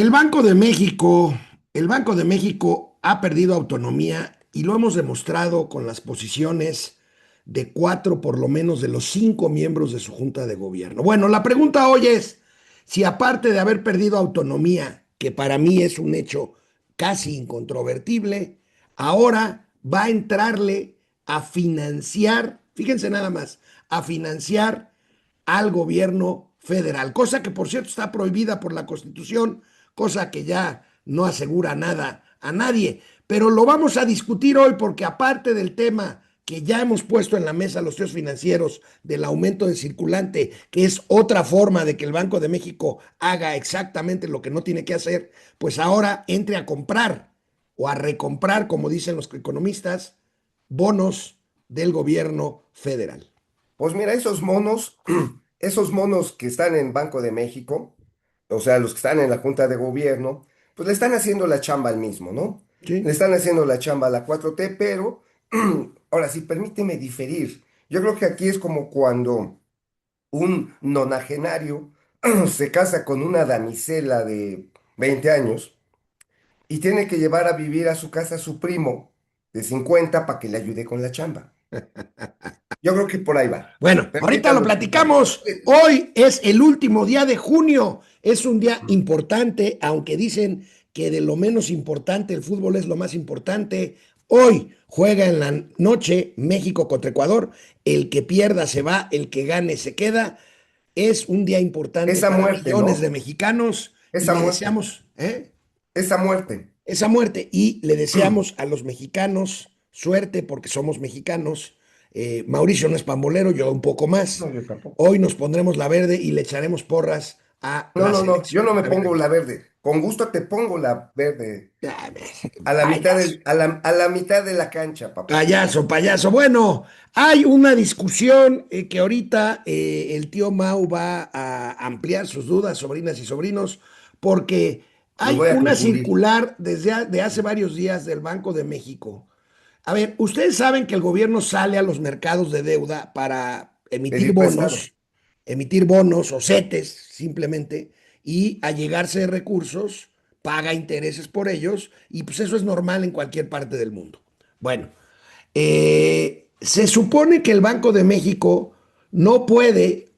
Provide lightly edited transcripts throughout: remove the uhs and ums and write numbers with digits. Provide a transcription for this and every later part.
El Banco de México, el Banco de México ha perdido autonomía y lo hemos demostrado con las posiciones de cuatro, por lo menos, de los cinco miembros de su Junta de Gobierno. Bueno, la pregunta hoy es si aparte de haber perdido autonomía, que para mí es un hecho casi incontrovertible, ahora va a entrarle a financiar, fíjense nada más, a financiar al gobierno federal, cosa que por cierto está prohibida por la Constitución, cosa que ya no asegura nada a nadie. Pero lo vamos a discutir hoy porque aparte del tema que ya hemos puesto en la mesa los temas financieros del aumento del circulante, que es otra forma de que el Banco de México haga exactamente lo que no tiene que hacer, pues ahora entre a comprar o a recomprar, como dicen los economistas, bonos del gobierno federal. Pues mira, esos monos, esos monos que están en Banco de México, o sea, los que están en la Junta de Gobierno, pues le están haciendo la chamba al mismo, ¿no? Le ¿Sí? están haciendo la chamba a la 4T, pero ahora sí, permíteme diferir. Yo creo que aquí es como cuando un nonagenario se casa con una damisela de 20 años y tiene que llevar a vivir a su casa a su primo de 50 para que le ayude con la chamba. Yo creo que por ahí va. Bueno, ahorita lo Permítame explicarme. platicamos. Hoy es el último día de junio. Es un día importante, aunque dicen que de lo menos importante, el fútbol es lo más importante. Hoy juega en la noche México contra Ecuador. El que pierda se va, el que gane se queda. Es un día importante Esa para muerte, millones de ¿no? mexicanos y Esa le muerte, deseamos, ¿eh? esa muerte. Esa muerte y le deseamos a los mexicanos suerte porque somos mexicanos. Mauricio no es pambolero, yo un poco más. No, yo tampoco. Hoy nos pondremos la verde y le echaremos porras a No, la no, no, yo selección. no me A ver, pongo la verde. Con gusto te pongo la verde ah, a la mitad payaso, a la mitad de la cancha, papá. payaso, payaso. Bueno, hay una discusión que ahorita el tío Mau va a ampliar sus dudas, sobrinas y sobrinos, porque Los hay voy a una confundir. circular de hace varios días del Banco de México. A ver, ustedes saben que el gobierno sale a los mercados de deuda para Pedir prestado. emitir bonos o CETES simplemente, y allegarse de recursos, paga intereses por ellos, y pues eso es normal en cualquier parte del mundo. Bueno, se supone que el Banco de México no puede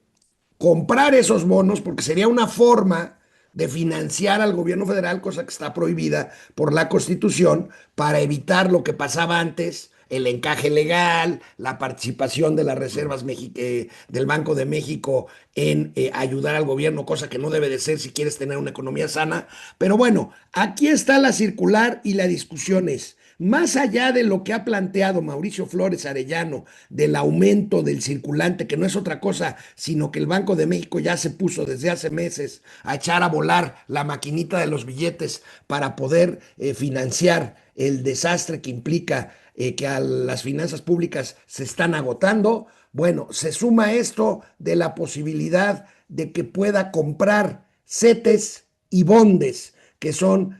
comprar esos bonos porque sería una forma de financiar al gobierno federal, cosa que está prohibida por la Constitución, para evitar lo que pasaba antes, el encaje legal, la participación de las reservas del Banco de México en ayudar al gobierno, cosa que no debe de ser si quieres tener una economía sana. Pero bueno, aquí está la circular y la discusión es, más allá de lo que ha planteado Mauricio Flores Arellano del aumento del circulante, que no es otra cosa, sino que el Banco de México ya se puso desde hace meses a echar a volar la maquinita de los billetes para poder financiar el desastre que implica que a las finanzas públicas se están agotando. Bueno, se suma esto de la posibilidad de que pueda comprar CETES y bondes, que son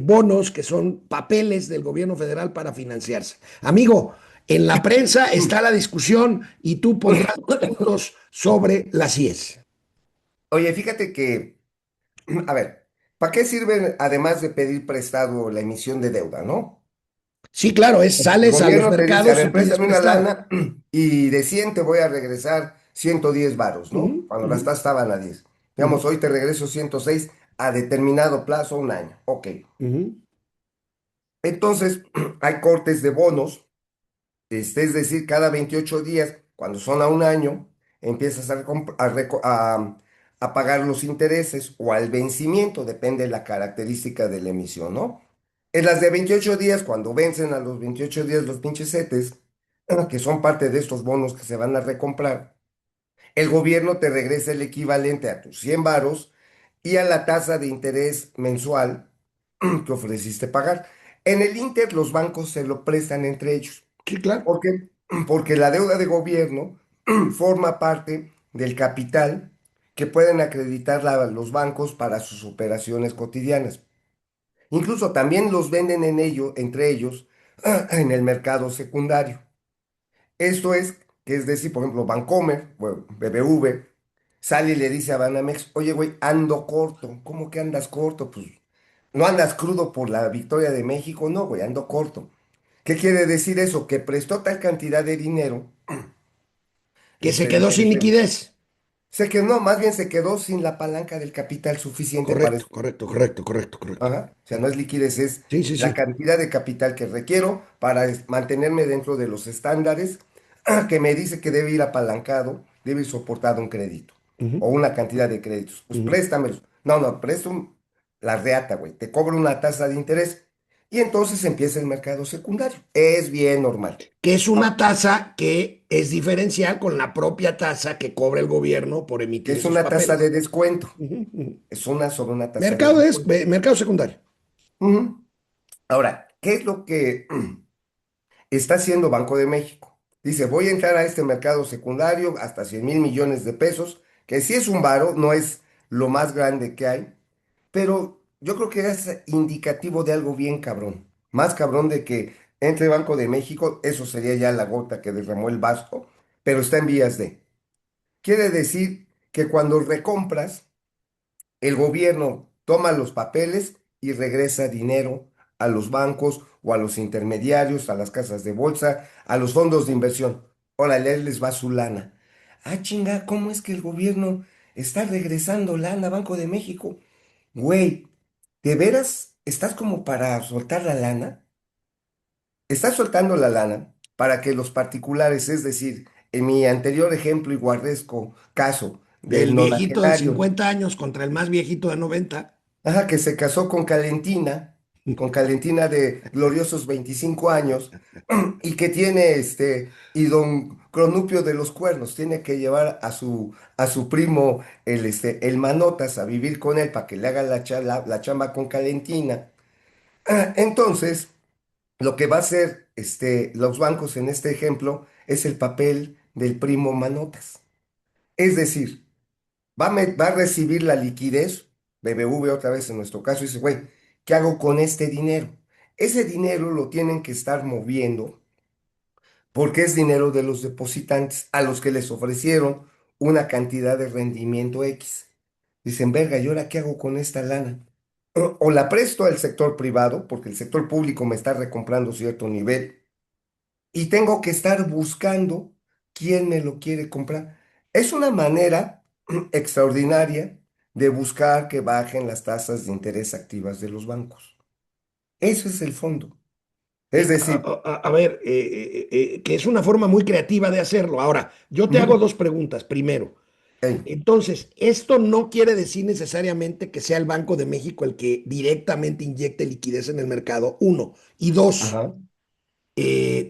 bonos, que son papeles del gobierno federal para financiarse. Amigo, en la prensa está la discusión y tú pondrás los puntos sobre las IES. Oye, fíjate que, a ver, ¿para qué sirve además de pedir prestado la emisión de deuda, no? Sí, claro, es El sales a los gobierno te dice, a mercados y ver, pides préstame una prestado. lana y de 100 te voy a regresar 110 varos, Uh ¿no? -huh, Cuando uh las -huh, tasas estaban a 10. uh -huh, Digamos, hoy te regreso 106 a determinado plazo, un año. Ok. uh -huh. Entonces, hay cortes de bonos, es decir, cada 28 días, cuando son a un año, empiezas a pagar los intereses o al vencimiento, depende de la característica de la emisión, ¿no? En las de 28 días, cuando vencen a los 28 días los pinches CETES, que son parte de estos bonos que se van a recomprar, el gobierno te regresa el equivalente a tus 100 varos y a la tasa de interés mensual que ofreciste pagar. En el Inter, los bancos se lo prestan entre ellos. Sí, claro. ¿Por qué? Porque la deuda de gobierno forma parte del capital que pueden acreditar los bancos para sus operaciones cotidianas. Incluso también los venden entre ellos, en el mercado secundario. Esto es decir, por ejemplo, Bancomer, bueno, BBV, sale y le dice a Banamex, oye, güey, ando corto. ¿Cómo que andas corto? Pues no andas crudo por la victoria de México, no, güey, ando corto. ¿Qué quiere decir eso? Que prestó tal cantidad de dinero, Que se quedó sin dice, liquidez. se quedó, no, más bien se quedó sin la palanca del capital suficiente para Correcto, eso. correcto, correcto, correcto, correcto. Ajá. O sea, no es liquidez, es Sí, sí, la sí. cantidad de capital que requiero para mantenerme dentro de los estándares que me dice que debe ir apalancado, debe ir soportado un crédito Ujú, o una cantidad de créditos. Pues ujú. préstamelos. No, no, la reata, güey. Te cobro una tasa de interés y entonces empieza el mercado secundario. Es bien normal. Que es Ah, una tasa que es diferencial con la propia tasa que cobra el gobierno por que emitir es esos una tasa de papeles. descuento. Ujú, ujú. Es una sobre una tasa de Mercado es descuento. mercado secundario. Ujú. Ahora, ¿qué es lo que está haciendo Banco de México? Dice, voy a entrar a este mercado secundario hasta 100,000 millones de pesos, que sí es un varo, no es lo más grande que hay, pero yo creo que es indicativo de algo bien cabrón. Más cabrón de que entre Banco de México, eso sería ya la gota que derramó el vaso, pero está en vías de. Quiere decir que cuando recompras, el gobierno toma los papeles y regresa dinero a los bancos o a los intermediarios, a las casas de bolsa, a los fondos de inversión. Órale, ahí les va su lana. Ah, chinga, ¿cómo es que el gobierno está regresando lana a Banco de México? Güey, ¿de veras estás como para soltar la lana? Estás soltando la lana para que los particulares, es decir, en mi anterior ejemplo y guardesco caso Del del viejito de nonagenario. 50 años contra el más viejito de 90. Ajá, que se casó con Calentina de gloriosos 25 años, y que tiene y don Cronupio de los Cuernos tiene que llevar a su primo, el Manotas, a vivir con él para que le haga la chamba con Calentina. Entonces, lo que va a hacer los bancos en este ejemplo es el papel del primo Manotas. Es decir, va a recibir la liquidez, BBV otra vez en nuestro caso, y dice, güey, ¿qué hago con este dinero? Ese dinero lo tienen que estar moviendo porque es dinero de los depositantes a los que les ofrecieron una cantidad de rendimiento X. Dicen, verga, ¿y ahora qué hago con esta lana? O la presto al sector privado, porque el sector público me está recomprando cierto nivel, y tengo que estar buscando quién me lo quiere comprar. Es una manera extraordinaria de buscar que bajen las tasas de interés activas de los bancos. Eso es el fondo. Es decir, A ver, que es una forma muy creativa de hacerlo. Ahora, yo te hago ujú, dos preguntas. Primero, ey, entonces, esto no quiere decir necesariamente que sea el Banco de México el que directamente inyecte liquidez en el mercado, uno. Y dos, ajá,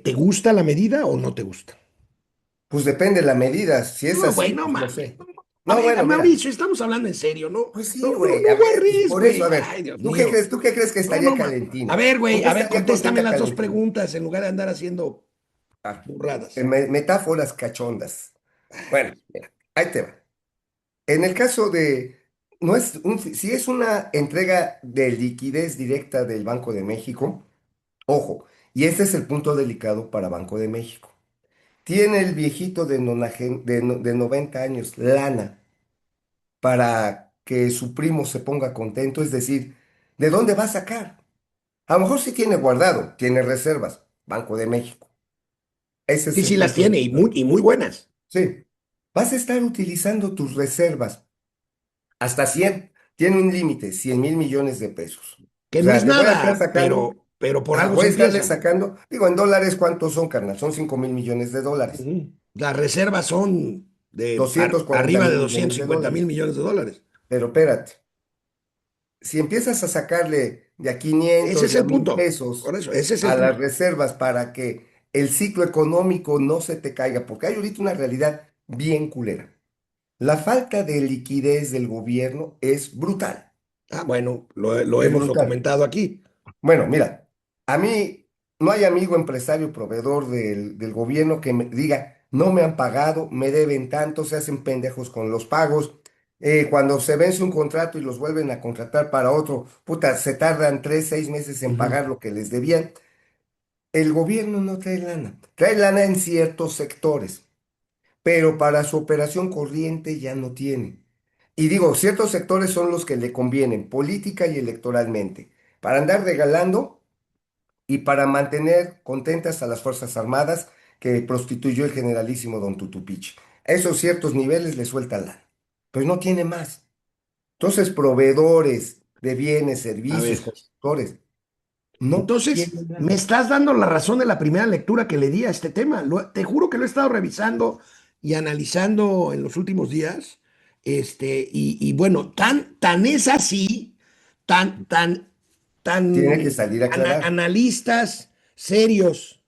¿te gusta la medida o no te gusta? pues depende de la medida. Si es No, así, güey, no pues no mames. sé. No, a No, ver, bueno, mira, Mauricio, estamos hablando en serio, ¿no? pues sí, No, no, güey, no a ver, pues guarres, por eso, a güey. ver, Ay, Dios ¿tú qué mío. crees? ¿Tú qué crees que No, estaría no, a Calentina? ver, ¿Con güey, qué a ver, estaría contéstame contenta las dos Calentina? preguntas en lugar de andar haciendo Ah, burradas. metáforas cachondas. Bueno, mira, ahí te va. En el caso de, no es si es una entrega de liquidez directa del Banco de México, ojo, y este es el punto delicado para Banco de México. Tiene el viejito de 90 años lana para que su primo se ponga contento, es decir, ¿de dónde va a sacar? A lo mejor sí tiene guardado, tiene reservas, Banco de México. Ese Sí, es el sí las punto tiene delicado. y muy buenas. Sí, vas a estar utilizando tus reservas. Hasta 100 tiene un límite, 100,000 millones de pesos. Que O no sea, es le voy a estar nada, sacando, pero por algo voy se a estarle empieza. sacando, digo, en dólares, ¿cuántos son, carnal? Son 5,000 millones de dólares. Ujú. Las reservas son de 240 arriba de mil doscientos millones de cincuenta mil dólares. millones de dólares. Pero espérate, si empiezas a sacarle de a Ese 500, es de a el 1,000 pesos punto. Por eso, ese es el a las punto. reservas para que el ciclo económico no se te caiga, porque hay ahorita una realidad bien culera. La falta de liquidez del gobierno es brutal, Ah, bueno, lo es hemos brutal. documentado aquí. Bueno, mira, a mí no hay amigo empresario proveedor del gobierno que me diga, no me han pagado, me deben tanto, se hacen pendejos con los pagos. Cuando se vence un contrato y los vuelven a contratar para otro, puta, se tardan 3, 6 meses en Ujú. pagar lo que les debían. El gobierno no trae lana en ciertos sectores, pero para su operación corriente ya no tiene. Y digo, ciertos sectores son los que le convienen política y electoralmente, para andar regalando y para mantener contentas a las Fuerzas Armadas que prostituyó el generalísimo Don Tutupichi. A esos ciertos niveles le sueltan lana, pero no tiene más. Entonces, proveedores de bienes, A servicios, ver. constructores, no Entonces, tienen me lana. estás dando la razón de la primera lectura que le di a este tema. Te juro que lo he estado revisando y analizando en los últimos días. Y bueno, tan es así, tan, tan, Tiene que tan salir a aclarar. analistas serios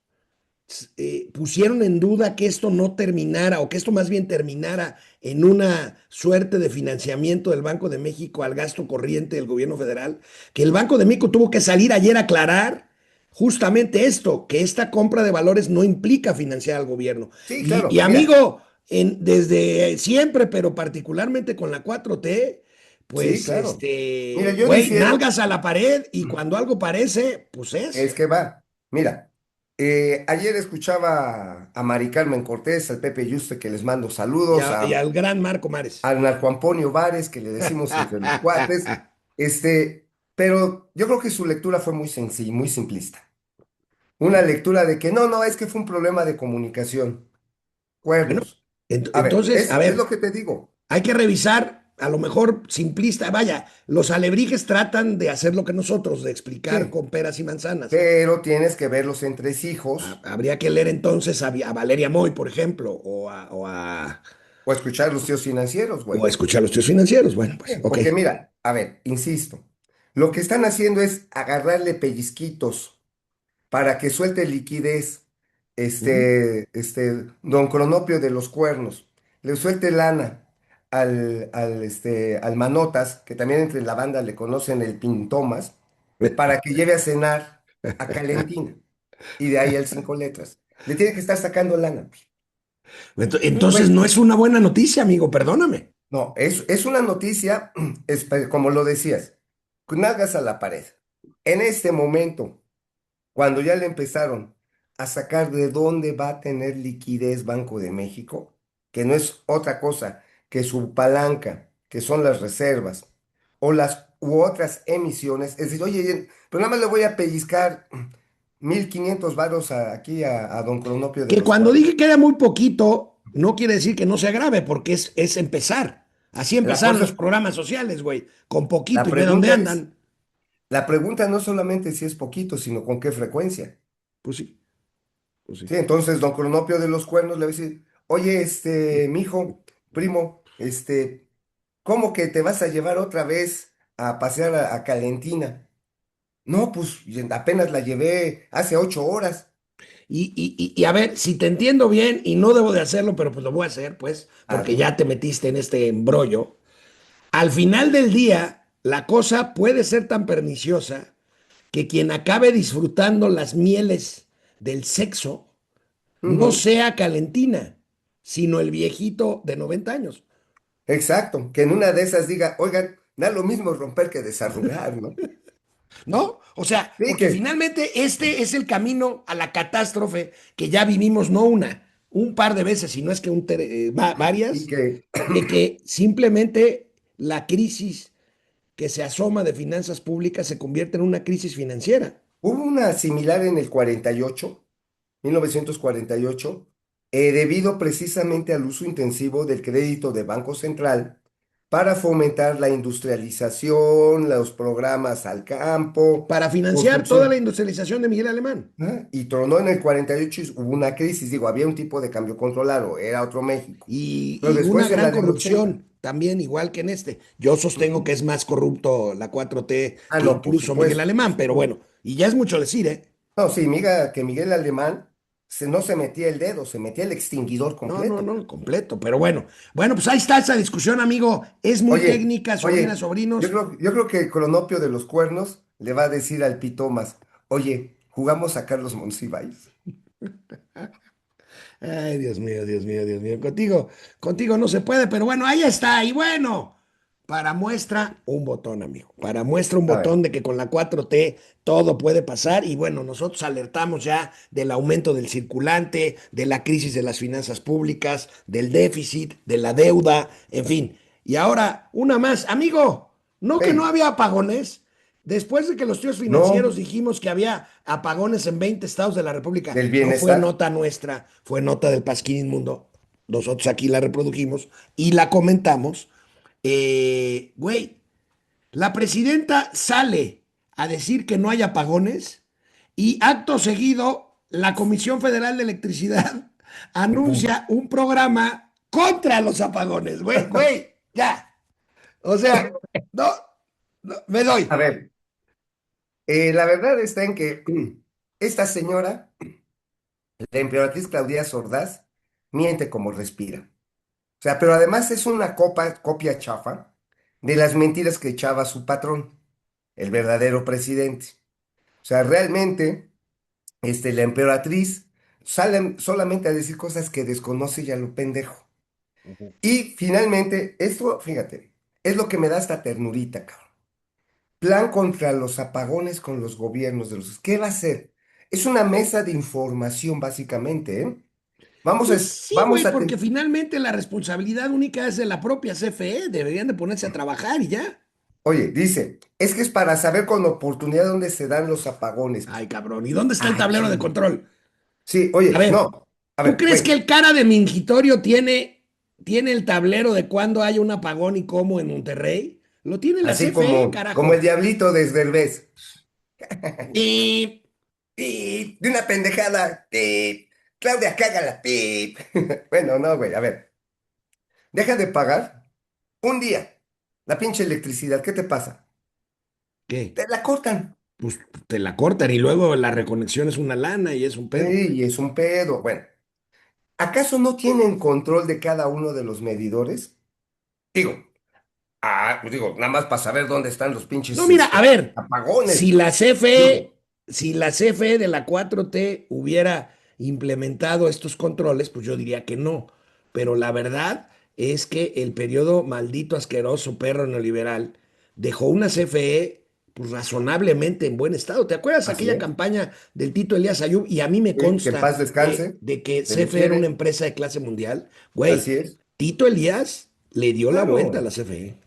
pusieron en duda que esto no terminara, o que esto más bien terminara en una suerte de financiamiento del Banco de México al gasto corriente del gobierno federal, que el Banco de México tuvo que salir ayer a aclarar justamente esto, que esta compra de valores no implica financiar al gobierno. Sí, Y claro, mira, amigo, desde siempre, pero particularmente con la 4T, sí, pues claro. Mira, yo güey, difiero. nalgas a la pared y cuando algo parece, pues es. Es que va. Mira, ayer escuchaba a Mari Carmen Cortés, al Pepe Yuste, que les mando saludos, Y al gran Marco Mares. al Narco Antonio Vares, que le decimos entre los cuates, pero yo creo que su lectura fue muy sencilla, muy simplista. Una lectura de que no, no, es que fue un problema de comunicación. Bueno, Cuernos. A ver, entonces, a es lo ver, que te digo. hay que revisar, a lo mejor simplista, vaya, los alebrijes tratan de hacer lo que nosotros, de explicar Sí, con peras y manzanas. pero tienes que ver los entresijos Habría que leer entonces a Valeria Moy, por ejemplo, o escuchar los tíos financieros, o a güey. escuchar a los tíos financieros. Bueno, pues, ok. Porque mira, a ver, insisto, lo que están haciendo es agarrarle pellizquitos para que suelte liquidez, Ujú. don Cronopio de los Cuernos, le suelte lana al Manotas, que también entre la banda le conocen el Pintomas, para que lleve a cenar a Calentina, y de ahí el cinco letras. Le tiene que estar sacando lana. Entonces Güey, no es una buena noticia, amigo, perdóname. no, es una noticia, como lo decías, con nalgas a la pared. En este momento, cuando ya le empezaron a sacar de dónde va a tener liquidez Banco de México, que no es otra cosa que su palanca, que son las reservas, o las u otras emisiones, es decir, oye, pero nada más le voy a pellizcar 1.500 varos aquí a don Cronopio de Que los cuando Cuernos. dije que era muy poquito, no quiere decir que no sea grave, porque es empezar. Así La empezaron los cosa, programas sociales, güey, con la poquito y ve dónde pregunta es, andan. la pregunta no solamente si es poquito, sino con qué frecuencia. Pues sí, pues sí. Sí, entonces don Cronopio de los Cuernos le va a decir, oye, mijo, primo, ¿cómo que te vas a llevar otra vez a pasear a Calentina? No, pues apenas la llevé hace 8 horas. Y a ver, si te entiendo bien, y no debo de hacerlo, pero pues lo voy a hacer, pues, porque Hazlo. ya te metiste en este embrollo. Al final del día, la cosa puede ser tan perniciosa que quien acabe disfrutando las mieles del sexo no Ujú. sea Calentina, sino el viejito de 90 años. Exacto, que en una de esas diga, oigan, da lo mismo romper que desarrugar, ¿no? ¿No? O sea, Sí, porque finalmente este es el camino a la catástrofe que ya vivimos no una, un par de veces, si no es que y varias, que de que simplemente la crisis que se asoma de finanzas públicas se convierte en una crisis financiera. hubo una similar en el 48, 1948, debido precisamente al uso intensivo del crédito de Banco Central para fomentar la industrialización, los programas al campo, Para financiar toda la construcción. industrialización de Miguel Alemán. Y tronó en el 48 y hubo una crisis, digo, había un tipo de cambio controlado, era otro México. Pero Y una después en gran la del 80. corrupción, también igual que en este. Yo sostengo que Ujú. es más corrupto la 4T Ah, que no, por incluso Miguel supuesto, por Alemán, pero supuesto. bueno, y ya es mucho decir, ¿eh? No, sí, que Miguel Alemán no se metía el dedo, se metía el extinguidor No, no, completo. no, completo, pero bueno. Bueno, pues ahí está esa discusión, amigo. Es muy Oye, técnica, sobrinas, oye, sobrinos. yo creo que el Cronopio de los Cuernos le va a decir al Pitomas, oye, ¿jugamos a Carlos Monsiváis? Ay, Dios mío, Dios mío, Dios mío. Contigo no se puede, pero bueno, ahí está. Y bueno, para muestra un botón, amigo. Para muestra un A ver, botón de que con la 4T todo puede pasar. Y bueno, nosotros alertamos ya del aumento del circulante, de la crisis de las finanzas públicas, del déficit, de la deuda, en fin. Y ahora, una más. Amigo, no que no Hey, había apagones. Después de que los tíos financieros no, dijimos que había apagones en 20 estados de la República, del no fue bienestar. nota nuestra, fue nota del Pasquín Inmundo. Nosotros aquí la reprodujimos y la comentamos. Güey, la presidenta sale a decir que no hay apagones y acto seguido la Comisión Federal de Electricidad anuncia un programa contra los apagones. Güey, güey, ya. O sea, no, me doy. A ver, la verdad está en que esta señora, la emperatriz Claudia Ordaz, miente como respira. O sea, pero además es una copia chafa de las mentiras que echaba su patrón, el verdadero presidente. O sea, realmente, la emperatriz sale solamente a decir cosas que desconoce y a lo pendejo. Y finalmente, esto, fíjate, es lo que me da esta ternurita, cabrón. Plan contra los apagones con los gobiernos de los... ¿Qué va a hacer? Es una mesa de información, básicamente, ¿eh? Pues sí, Vamos güey, a porque tener... finalmente la responsabilidad única es de la propia CFE. Deberían de ponerse a trabajar y ya. Oye, dice, es que es para saber con oportunidad dónde se dan los apagones. Ay, cabrón. ¿Y dónde está el Ah, tablero de chinga. control? Sí, A oye, ver, no. A ¿tú ver, crees que güey. el cara de Mingitorio tiene el tablero de cuándo hay un apagón y cómo en Monterrey? Lo tiene la Así CFE, como el carajo. diablito de Derbez. Y Pip, de una pendejada. Pip. Claudia, cágala. Pip. Bueno, no, güey. A ver, deja de pagar un día la pinche electricidad. ¿Qué te pasa? ¿qué? Te la cortan. Pues te la cortan y luego la reconexión es una lana y es un pedo. Sí, y es un pedo. Bueno, ¿acaso no tienen control de cada uno de los medidores? Digo, digo, nada más para saber dónde están los No, pinches mira, a ver, apagones. si la Digo, CFE, si la CFE de la 4T hubiera implementado estos controles, pues yo diría que no. Pero la verdad es que el periodo maldito, asqueroso, perro neoliberal dejó una CFE pues, razonablemente en buen estado. ¿Te acuerdas así aquella es. campaña del Tito Elías Ayub? Y a mí me Sí, que en consta paz descanse. de que Se le CFE era una quiere. empresa de clase mundial. Así Güey, es. Tito Elías le dio la vuelta a Claro. la CFE.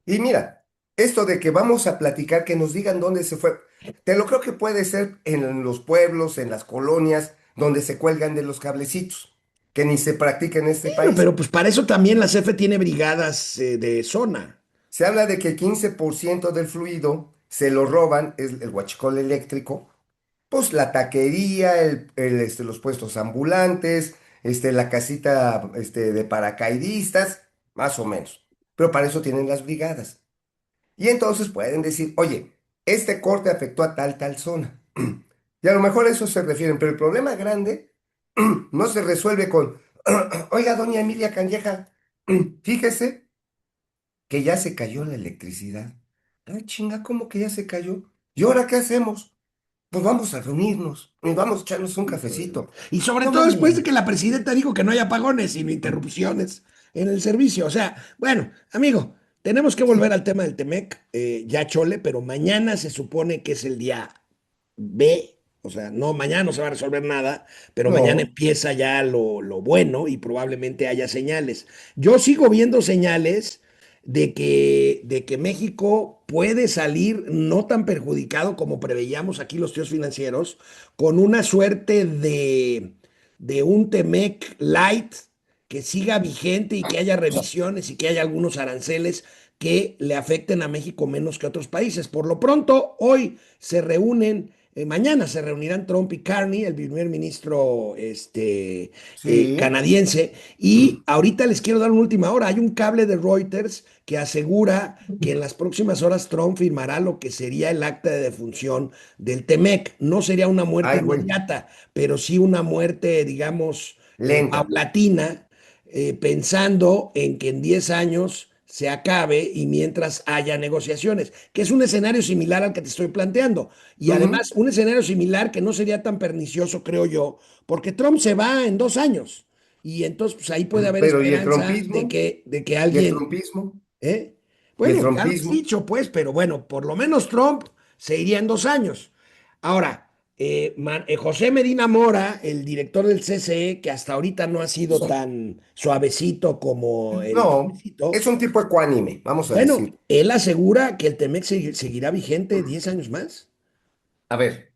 Y mira, esto de que vamos a platicar, que nos digan dónde se fue, te lo creo que puede ser en los pueblos, en las colonias, donde se cuelgan de los cablecitos, que ni se practica en este Bueno, país. pero pues para eso también la CFE tiene brigadas de zona. Se habla de que el 15% del fluido se lo roban, es el huachicol eléctrico, pues la taquería, los puestos ambulantes, la casita, de paracaidistas, más o menos. Pero para eso tienen las brigadas. Y entonces pueden decir, oye, este corte afectó a tal zona. Y a lo mejor a eso se refieren, pero el problema grande no se resuelve con, oiga, doña Emilia Canjeja, fíjese que ya se cayó la electricidad. Ay, chinga, ¿cómo que ya se cayó? ¿Y ahora qué hacemos? Pues vamos a reunirnos y vamos a echarnos un cafecito. Y sobre No todo después de mames. que la presidenta dijo que no hay apagones, sino interrupciones en el servicio. O sea, bueno, amigo, tenemos que volver al tema del Temec, ya chole, pero mañana se supone que es el día B. O sea, no, mañana no se va a resolver nada, pero mañana No. empieza ya lo bueno y probablemente haya señales. Yo sigo viendo señales de que México puede salir no tan perjudicado como preveíamos aquí los tíos financieros, con una suerte de un Temec light que siga vigente y que haya revisiones y que haya algunos aranceles que le afecten a México menos que a otros países. Por lo pronto, hoy se reúnen, mañana se reunirán Trump y Carney, el primer ministro Sí. canadiense, y ahorita les quiero dar una última hora. Hay un cable de Reuters que asegura que en las próximas horas Trump firmará lo que sería el acta de defunción del Temec. No sería una muerte Ay, güey. inmediata, pero sí una muerte, digamos, Lenta. paulatina, pensando en que en 10 años se acabe y mientras haya negociaciones, que es un escenario similar al que te estoy planteando. Y Ujú. además un escenario similar que no sería tan pernicioso, creo yo, porque Trump se va en 2 años. Y entonces pues, ahí puede haber Pero ¿y el esperanza trompismo? de que ¿Y el alguien, trompismo? ¿eh? ¿Y el Bueno, ya lo has trompismo? dicho, pues, pero bueno, por lo menos Trump se iría en 2 años. Ahora, José Medina Mora, el director del CCE, que hasta ahorita no ha sido tan suavecito como el No, Jefecito, es un tipo ecuánime, vamos a bueno, decir. él asegura que el Temec seguirá vigente 10 años más. A ver,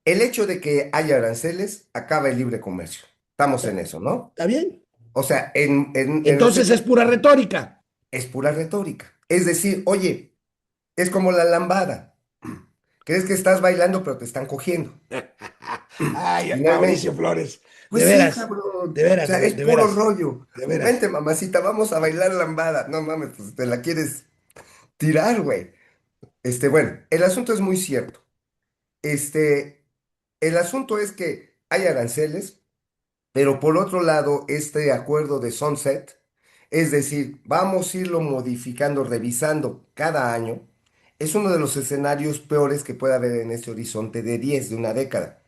el hecho de que haya aranceles acaba el libre comercio. Estamos ¿Está en eso, ¿no? está bien? O sea, en los Entonces es hechos pura retórica. es pura retórica. Es decir, oye, es como la lambada. Crees que estás bailando, pero te están cogiendo. Ay, Mauricio Finalmente. Flores, de Pues sí, veras, cabrón. de O veras, sea, es de puro veras, rollo. de veras. Vente, mamacita, vamos a bailar lambada. No mames, pues te la quieres tirar, güey. Bueno, el asunto es muy cierto. Este, el asunto es que hay aranceles, pero por otro lado, este acuerdo de sunset, es decir, vamos a irlo modificando, revisando cada año, es uno de los escenarios peores que puede haber en este horizonte de 10 de una década.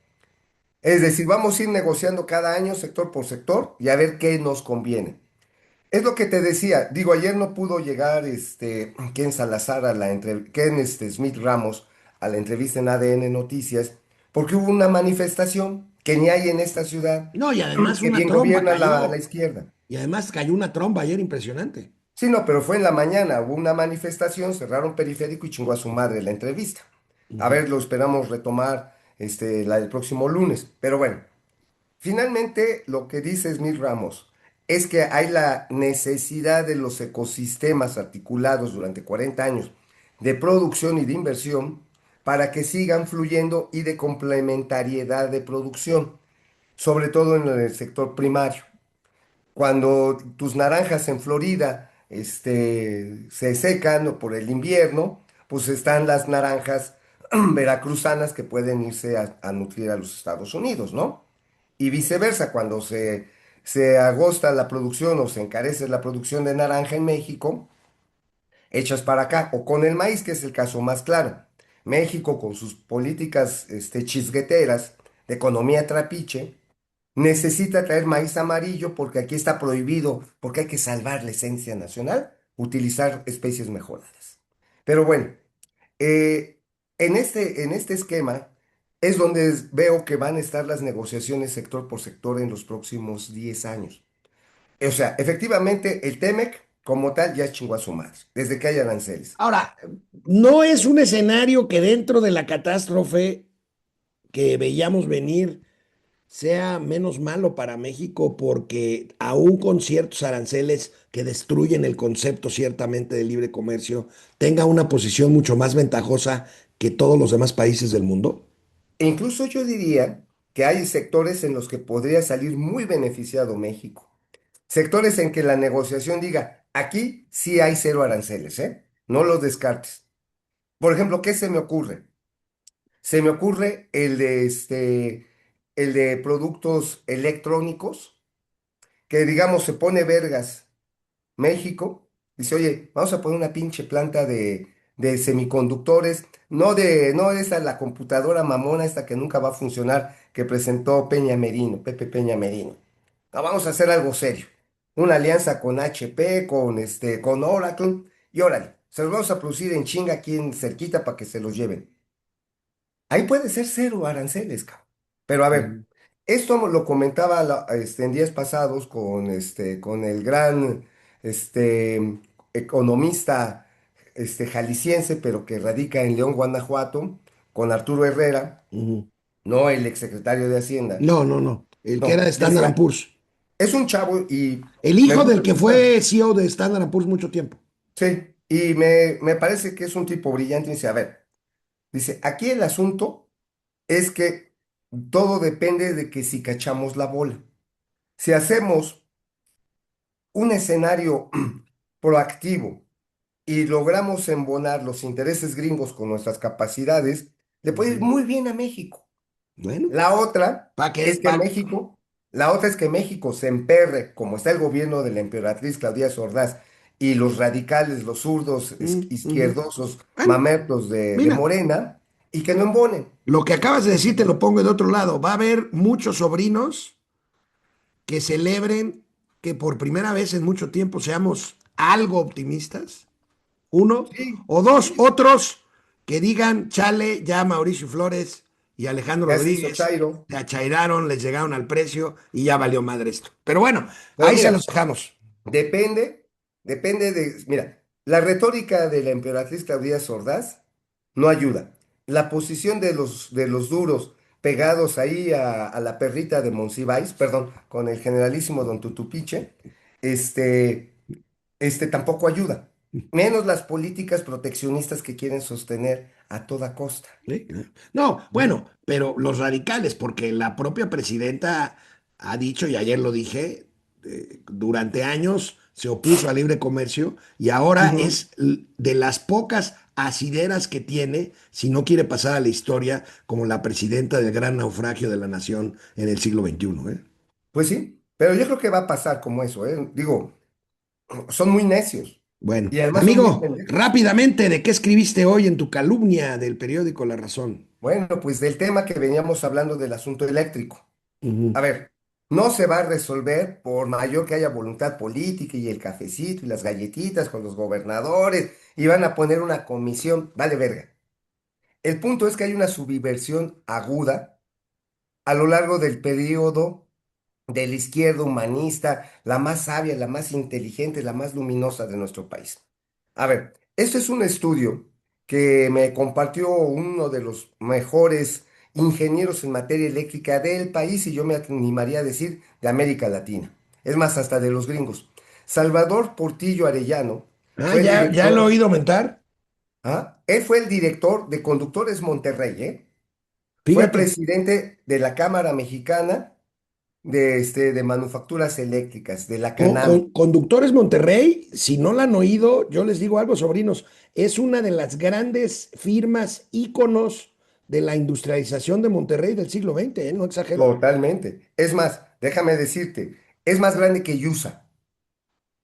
Es decir, vamos a ir negociando cada año sector por sector y a ver qué nos conviene. Es lo que te decía, digo, ayer no pudo llegar Ken Salazar a Ken Smith Ramos a la entrevista en ADN Noticias, porque hubo una manifestación que ni hay en esta ciudad, No, y además que una bien tromba gobierna la cayó. izquierda. Y además cayó una tromba ayer impresionante. Sí, no, pero fue en la mañana, hubo una manifestación, cerraron periférico y chingó a su madre la entrevista. A Ujú. ver, lo esperamos retomar la del próximo lunes. Pero bueno, finalmente lo que dice Smith Ramos es que hay la necesidad de los ecosistemas articulados durante 40 años de producción y de inversión para que sigan fluyendo y de complementariedad de producción, sobre todo en el sector primario. Cuando tus naranjas en Florida se secan o por el invierno, pues están las naranjas veracruzanas que pueden irse a nutrir a los Estados Unidos, ¿no? Y viceversa, cuando se agosta la producción o se encarece la producción de naranja en México, hechas para acá, o con el maíz, que es el caso más claro. México, con sus políticas chisgueteras de economía trapiche, necesita traer maíz amarillo porque aquí está prohibido, porque hay que salvar la esencia nacional, utilizar especies mejoradas. Pero bueno, eh, en este esquema es donde veo que van a estar las negociaciones sector por sector en los próximos 10 años. O sea, efectivamente, el TEMEC como tal ya chingó a su madre, desde que hay aranceles. Ahora, no es un escenario que dentro de la catástrofe que veíamos venir sea menos malo para México porque aún con ciertos aranceles que destruyen el concepto ciertamente de libre comercio, tenga una posición mucho más ventajosa que todos los demás países del mundo. E incluso yo diría que hay sectores en los que podría salir muy beneficiado México. Sectores en que la negociación diga, aquí sí hay cero aranceles, ¿eh? No los descartes. Por ejemplo, ¿qué se me ocurre? Se me ocurre el de productos electrónicos, que digamos se pone vergas México, dice, oye, vamos a poner una pinche planta de semiconductores, no esa la computadora mamona esta que nunca va a funcionar, que presentó Peña Merino, Pepe Peña Merino. No, vamos a hacer algo serio. Una alianza con HP, con Oracle, y órale, se los vamos a producir en chinga aquí en cerquita para que se los lleven. Ahí puede ser cero aranceles, cabrón. Pero a ver, Ujú. esto lo comentaba en días pasados con el gran economista jalisciense, pero que radica en León, Guanajuato, con Arturo Herrera, Ujú. no el exsecretario de Hacienda. No, no, no. El que era de No, Standard decía, Poor's. es un chavo y El me hijo gusta del que escuchar. fue CEO de Standard Poor's mucho tiempo. Sí, y me parece que es un tipo brillante y dice, a ver, dice, aquí el asunto es que todo depende de que si cachamos la bola. Si hacemos un escenario proactivo y logramos embonar los intereses gringos con nuestras capacidades, le puede ir Ujú. muy bien a México. Bueno, La otra ¿para qué? es que México, la otra es que México se emperre, como está el gobierno de la emperatriz Claudia Ordaz y los radicales, los zurdos, Ujú. izquierdosos, Bueno, mamertos de mira, Morena, y que no embonen. lo que acabas de decir te lo pongo de otro lado. Va a haber muchos sobrinos que celebren que por primera vez en mucho tiempo seamos algo optimistas. Uno. Sí, O dos, otros que digan, chale, ya Mauricio Flores y Alejandro Ya se hizo Rodríguez Chairo. se achairaron, les llegaron al precio y ya valió madre esto. Pero bueno, Pero ahí se los mira, dejamos. depende de, mira, la retórica de la emperatriz Claudia Ordaz no ayuda. La posición de los duros pegados ahí a la perrita de Monsiváis, perdón, con el generalísimo Don Tutupiche, este, tampoco ayuda. Menos las políticas proteccionistas que quieren sostener a toda costa. ¿Sí? No, Ujú. bueno, pero los radicales, porque la propia presidenta ha dicho, y ayer lo dije, durante años se opuso al libre comercio y ahora Ujú. es de las pocas asideras que tiene, si no quiere pasar a la historia como la presidenta del gran naufragio de la nación en el siglo XXI, ¿eh? Pues sí, pero yo creo que va a pasar como eso, ¿eh? Digo, son muy necios Bueno, y además son muy amigo, pendejos. rápidamente, ¿de qué escribiste hoy en tu calumnia del periódico La Razón? Bueno, pues del tema que veníamos hablando del asunto eléctrico. A Ujú. ver, no se va a resolver por mayor que haya voluntad política y el cafecito y las galletitas con los gobernadores y van a poner una comisión, vale verga. El punto es que hay una subversión aguda a lo largo del periodo de la izquierda humanista, la más sabia, la más inteligente, la más luminosa de nuestro país. A ver, este es un estudio que me compartió uno de los mejores ingenieros en materia eléctrica del país y yo me animaría a decir de América Latina. Es más, hasta de los gringos. Salvador Portillo Arellano Ah, fue el ya lo he director, oído aumentar. ¿ah? Él fue el director de Conductores Monterrey, ¿eh? Fue Fíjate. presidente de la Cámara Mexicana de Manufacturas Eléctricas, de la CANAME. Conductores Monterrey, si no la han oído, yo les digo algo, sobrinos, es una de las grandes firmas íconos de la industrialización de Monterrey del siglo XX, ¿eh? No exagero. Totalmente. Es más, déjame decirte, es más grande que USA,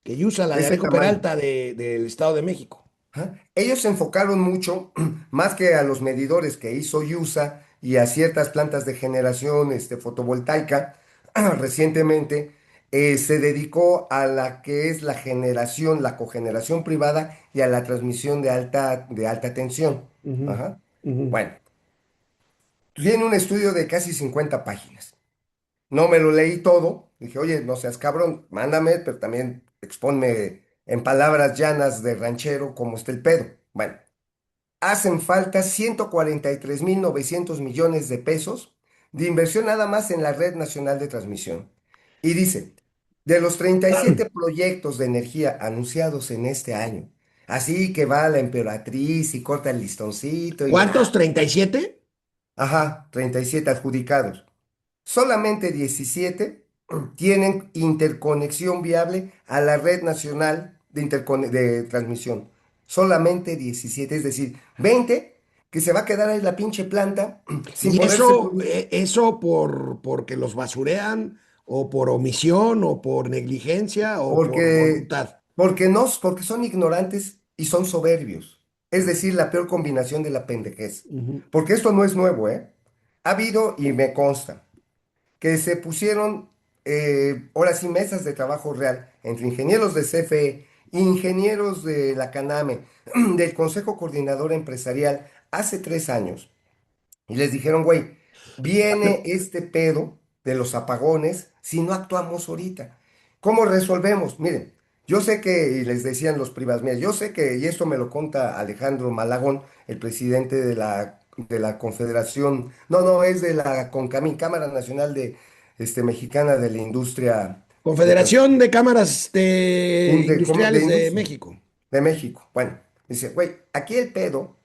Que usa la de de ese Alejo tamaño. Peralta del Estado de México. Ajá. Ellos se enfocaron mucho, más que a los medidores que hizo USA y a ciertas plantas de generación fotovoltaica, recientemente se dedicó a la que es la generación, la cogeneración privada y a la transmisión de alta tensión. Ujú, Ajá. ujú. Bueno, tiene un estudio de casi 50 páginas. No me lo leí todo. Dije, oye, no seas cabrón, mándame, pero también exponme en palabras llanas de ranchero cómo está el pedo. Bueno, hacen falta 143.900 millones de pesos de inversión nada más en la Red Nacional de Transmisión. Y dice, de los 37 proyectos de energía anunciados en este año, así que va la emperatriz y corta el listoncito y, ¿Cuántos? ¿37? ajá, 37 adjudicados. Solamente 17 tienen interconexión viable a la red nacional de transmisión. Solamente 17, es decir, 20 que se va a quedar ahí la pinche planta sin Y poderse eso, producir. eso porque los basurean, o por omisión, o por negligencia, o por Porque, voluntad. porque son ignorantes y son soberbios. Es decir, la peor combinación de la pendejez. Ujú. Porque esto no es nuevo, ¿eh? Ha habido, y me consta, que se pusieron horas y mesas de trabajo real entre ingenieros de CFE, ingenieros de la CANAME, del Consejo Coordinador Empresarial hace 3 años y les dijeron, güey, viene este pedo de los apagones si no actuamos ahorita. ¿Cómo resolvemos? Miren, yo sé que, y les decían los privados, mira, yo sé que, y esto me lo conta Alejandro Malagón, el presidente de la Confederación, no, es de la CONCAMI, Cámara Nacional Mexicana de la Industria de, trans- Confederación de Cámaras de Industriales de Industria México. de México. Bueno, dice, güey, aquí el pedo,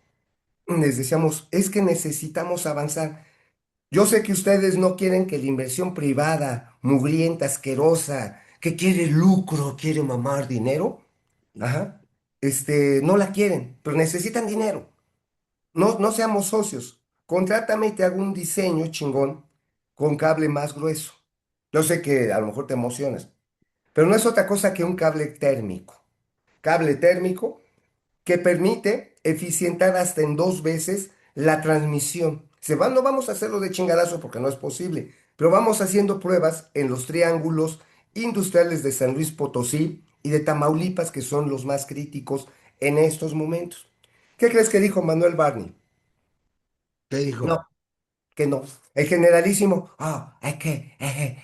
les decíamos, es que necesitamos avanzar. Yo sé que ustedes no quieren que la inversión privada, mugrienta, asquerosa, que quiere lucro, quiere mamar dinero, ajá, no la quieren, pero necesitan dinero. No, no seamos socios. Contrátame y te hago un diseño chingón con cable más grueso. Yo sé que a lo mejor te emocionas, pero no es otra cosa que un cable térmico. Cable térmico que permite eficientar hasta en 2 veces la transmisión. No vamos a hacerlo de chingadazo porque no es posible, pero vamos haciendo pruebas en los triángulos industriales de San Luis Potosí y de Tamaulipas, que son los más críticos en estos momentos. ¿Qué crees que dijo Manuel Barney? ¿Qué dijo? No, que no. El generalísimo, es que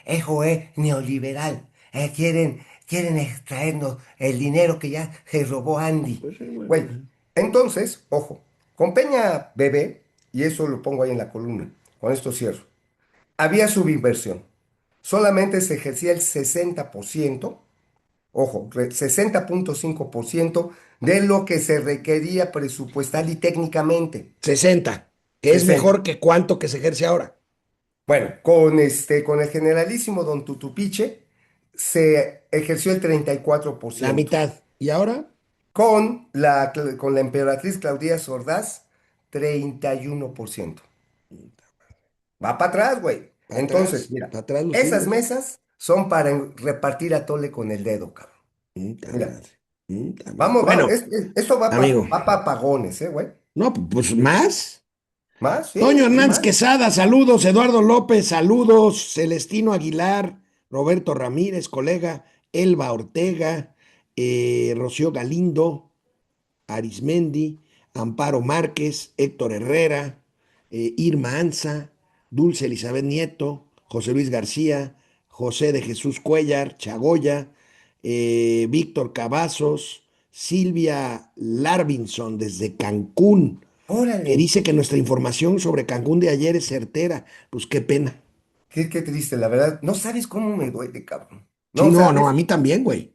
eso es neoliberal. Quieren extraernos el dinero que ya se robó Andy. Pues sí, bueno. Güey, entonces, ojo, con Peña Bebé, y eso lo pongo ahí en la columna, con esto cierro, había subinversión. Solamente se ejercía el 60%, ojo, 60,5% de lo que se requería presupuestal y técnicamente. 60, que es 60. mejor que cuánto que se ejerce ahora. Bueno, con el generalísimo Don Tutupiche se ejerció el treinta y cuatro por La ciento. mitad. ¿Y ahora? Con la emperatriz Claudia Ordaz, 31%. Va para atrás, güey. Entonces, mira, Para atrás los esas suyos. mesas son para repartir atole con el dedo, cabrón. Puta Mira, madre. Puta madre. vamos, vamos. Bueno, Esto va amigo. para apagones, güey? No, pues más. ¿Más? Toño Sí, Hernández más. Quesada, saludos. Eduardo López, saludos. Celestino Aguilar, Roberto Ramírez, colega. Elba Ortega, Rocío Galindo, Arismendi, Amparo Márquez, Héctor Herrera, Irma Anza, Dulce Elizabeth Nieto, José Luis García, José de Jesús Cuellar, Chagoya, Víctor Cavazos, Silvia Larvinson desde Cancún, Órale. que dice que nuestra información sobre Cancún de ayer es certera. Pues qué pena. Qué triste, la verdad. No sabes cómo me duele, cabrón. Sí, No no, no, a sabes. mí también, güey.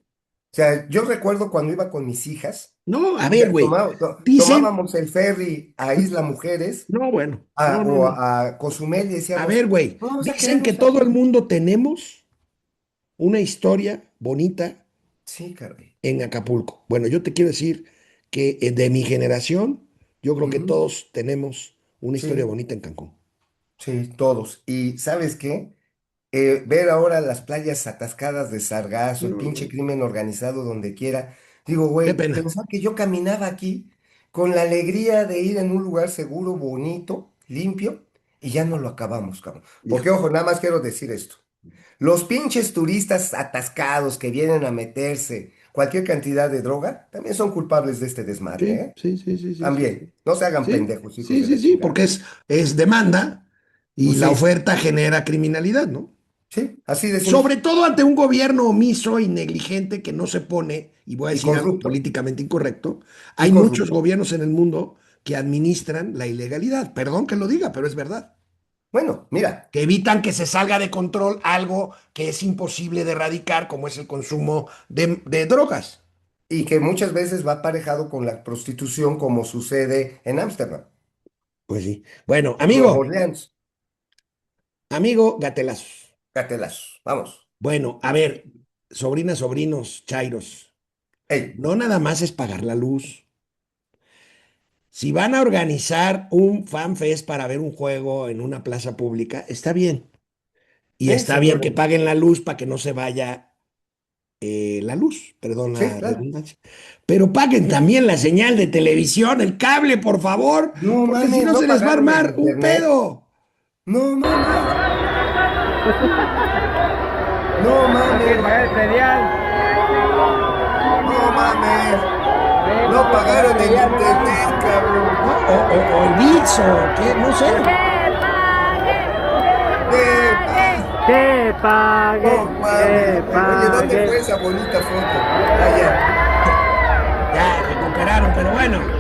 O sea, yo recuerdo cuando iba con mis hijas, No, a ver, güey. Dicen, tomábamos el ferry a Isla Mujeres no, bueno, no, no, o no. a Cozumel y A decíamos, ver, güey. no vamos a Dicen que quedarnos todo el aquí. mundo tenemos una historia bonita Sí, caray. en Acapulco. Bueno, yo te quiero decir que de mi generación, yo creo que Ujú. todos tenemos una historia Sí, bonita en Cancún. sí, todos. ¿Y sabes qué? Ver ahora las playas atascadas de sargazo, el No, pinche no. crimen organizado donde quiera. Digo, Qué güey, pena. pensar que yo caminaba aquí con la alegría de ir en un lugar seguro, bonito, limpio, y ya no lo acabamos, cabrón. Porque, Híjole. ojo, nada más quiero decir esto. Los pinches turistas atascados que vienen a meterse cualquier cantidad de droga, también son culpables de este desmadre, Sí, ¿eh? sí, sí, sí, sí, sí. También. No se hagan Sí, pendejos, hijos sí, de sí, la sí, chingada. porque es demanda y Pues la sí, oferta genera criminalidad, ¿no? sí, así de Sobre simple. todo ante un gobierno omiso y negligente que no se pone, y voy a Y decir algo corrupto, políticamente incorrecto, y hay muchos corrupto. gobiernos en el mundo que administran la ilegalidad. Perdón que lo diga, pero es verdad. Bueno, mira. Que evitan que se salga de control algo que es imposible de erradicar, como es el consumo de drogas. Y que muchas veces va aparejado con la prostitución, como sucede en Ámsterdam, Pues sí. Bueno, Nueva amigo, Orleans. amigo Gatelazos. Gatelazos. Vamos. Bueno, a ver, sobrinas, sobrinos, chairos, Hey, no nada más es pagar la luz. Si van a organizar un fan fest para ver un juego en una plaza pública, está bien. Y está se bien que mueven. paguen la luz para que no se vaya la luz, perdón Sí, la claro. redundancia. Pero paguen también la señal de televisión, el cable, por favor, No porque si mames, no no se les va a pagaron el armar un internet. pedo. No mames, no Hay que mames, pagar el predial. no mames. Tenemos No que pagar el pagaron el predial, ¿verdad? internet, cabrón. ¿No? O el VIX o qué, no sé. ¡Epa! Que pague, No que mames, güey. Oye, ¿dónde pague. fue esa bonita foto? Ah, ya. Ya recuperaron, pero bueno.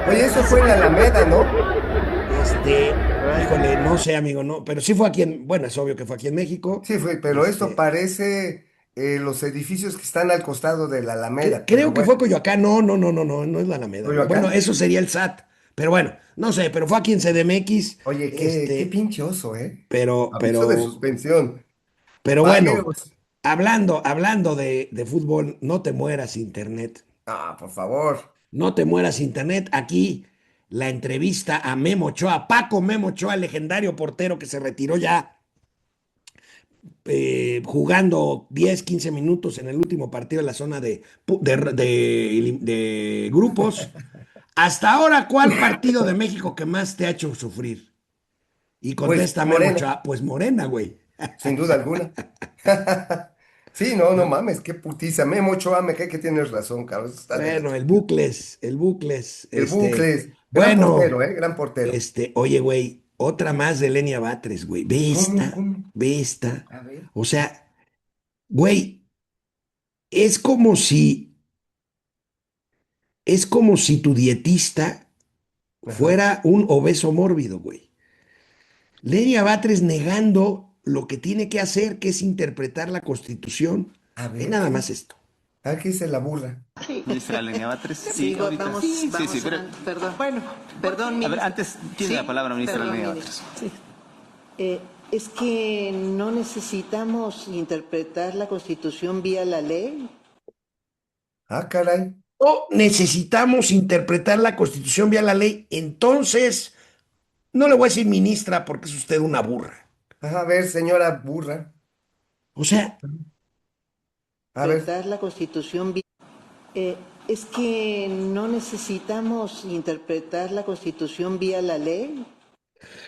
Oye, eso fue en la Alameda, ¿no? Híjole, no sé, amigo, no, pero sí fue aquí en, bueno, es obvio que fue aquí en México. Sí, fue, pero esto parece los edificios que están al costado de la Alameda, pero Creo que bueno, fue Coyoacán, no, no, no, no, no, no es la Alameda, güey. Bueno, Coyoacán. eso sería el SAT, pero bueno, no sé, pero fue aquí en CDMX, Oye, qué pinche oso, ¿eh? pero, Aviso de pero, suspensión. pero bueno, Páguelos. hablando de fútbol, no te mueras internet, Ah, por favor. no te mueras internet. Aquí la entrevista a Memo Ochoa, Paco Memo Ochoa, el legendario portero que se retiró ya jugando 10 15 minutos en el último partido de la zona de grupos. Hasta ahora, ¿cuál partido de México que más te ha hecho sufrir? Y Pues contéstame, Morena, Mochoa, pues Morena, güey. sin duda alguna. Sí, no, no mames, qué putiza. Memo Ochoa, me cae que tienes razón, cabrón. Eso está de la Bueno, chica. el bucles, El Bucles, gran bueno, portero, ¿eh? Gran portero. oye, güey, Otra más de Lenia Batres, güey. Ve ¿Cómo, esta, cómo? ve esta. A ver. O sea, güey, es como si, es como si tu dietista Ajá. fuera un obeso mórbido, güey. Lenia Batres negando lo que tiene que hacer, que es interpretar la Constitución. A Ve ver, nada ¿qué? más esto. A ver qué dice la burra. Ministra Lenia Batres, sí, Sí, ahorita. vamos, Sí, vamos sí, pero. adelante. Perdón. Bueno, perdón, A ver, ministra. antes tiene Sí, la palabra, ministra perdón, Lenia ministra. Batres. Sí. Es que no necesitamos interpretar la Constitución vía la ley. Ah, caray. O necesitamos interpretar la Constitución vía la ley. Entonces, no le voy a decir ministra porque es usted una burra. Ajá, a ver, señora burra. O sea, A ver. Interpretar la Constitución vía... es que no necesitamos interpretar la Constitución vía la ley.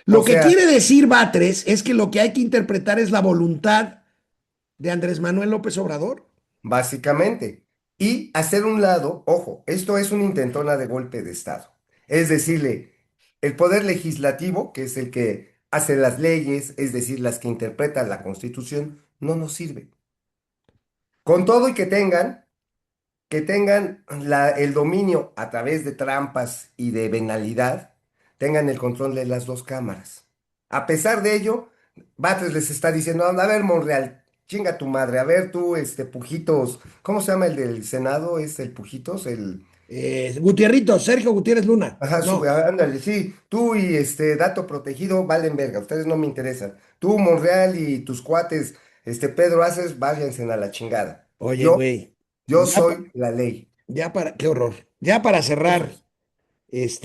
O lo que sea, quiere decir Batres es que lo que hay que interpretar es la voluntad de Andrés Manuel López Obrador. básicamente. Y hacer un lado, ojo, esto es una intentona de golpe de Estado. Es decirle, el poder legislativo, que es el que hace las leyes, es decir, las que interpretan la Constitución, no nos sirve. Con todo y que tengan el dominio a través de trampas y de venalidad, tengan el control de las dos cámaras. A pesar de ello, Batres les está diciendo, a ver, Monreal, chinga tu madre, a ver tú, Pujitos, ¿cómo se llama el del Senado? ¿Es el Pujitos? Gutierrito, Sergio Gutiérrez Luna. Ajá, No, ándale, sí, tú y dato protegido valen verga, ustedes no me interesan. Tú, Monreal y tus cuates, Pedro Aces, váyanse a la chingada. oye, Yo, güey, yo soy la ley. qué horror. Ya para Eso cerrar, es.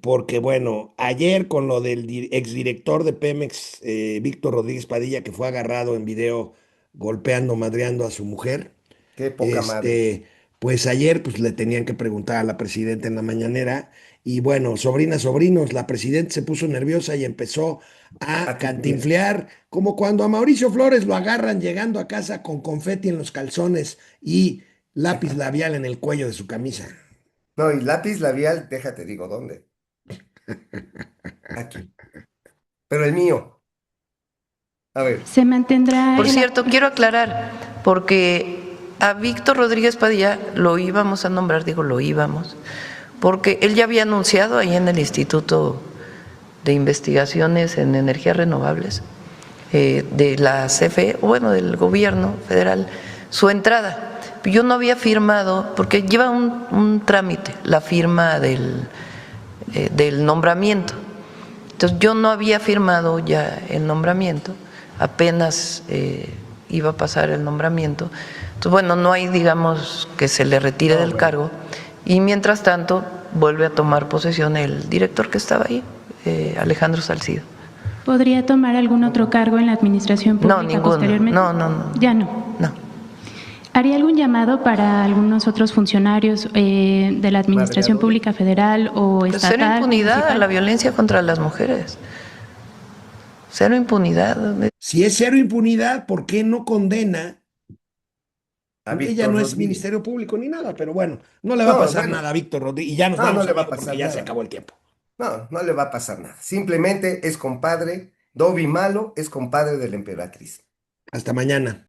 porque bueno, ayer con lo del exdirector de Pemex, Víctor Rodríguez Padilla, que fue agarrado en video golpeando, madreando a su mujer. Qué poca madre. Este, pues ayer pues le tenían que preguntar a la presidenta en la mañanera y bueno, sobrinas, sobrinos, la presidenta se puso nerviosa y empezó A a titubear. cantinflear, como cuando a Mauricio Flores lo agarran llegando a casa con confeti en los calzones y lápiz labial en el cuello de su camisa. No, y lápiz labial, déjate, digo, ¿dónde? Aquí. Pero el mío, a ver, Se mantendrá Por el cierto, quiero aclarar, porque a Víctor Rodríguez Padilla lo íbamos a nombrar, digo lo íbamos, porque él ya había anunciado ahí en el Instituto de Investigaciones en Energías Renovables de la CFE, o bueno, del gobierno federal, su entrada. Yo no había firmado, porque lleva un trámite, la firma del nombramiento. Entonces yo no había firmado ya el nombramiento, apenas iba a pasar el nombramiento. Entonces, bueno, no hay, digamos, que se le retire del cargo. Y mientras tanto, vuelve a tomar posesión el director que estaba ahí, Alejandro Salcido. ¿Podría tomar algún otro cargo en la administración pública No, ninguno. posteriormente? No. Ya no. No. ¿Haría algún llamado para algunos otros funcionarios de la administración Madreadores. pública federal o Pues estatal? cero impunidad a municipal? la violencia contra las mujeres. Cero impunidad. Si es cero impunidad, ¿por qué no condena? a Ella Víctor no es Rodríguez. Ministerio Público ni nada, pero bueno, no le va a No, pasar bueno, nada a Víctor Rodríguez y ya nos no, no vamos, le va a amigo, porque pasar ya se nada. acabó el tiempo. No, no le va a pasar nada. Simplemente es compadre, Dobby malo es compadre de la emperatriz. Hasta mañana.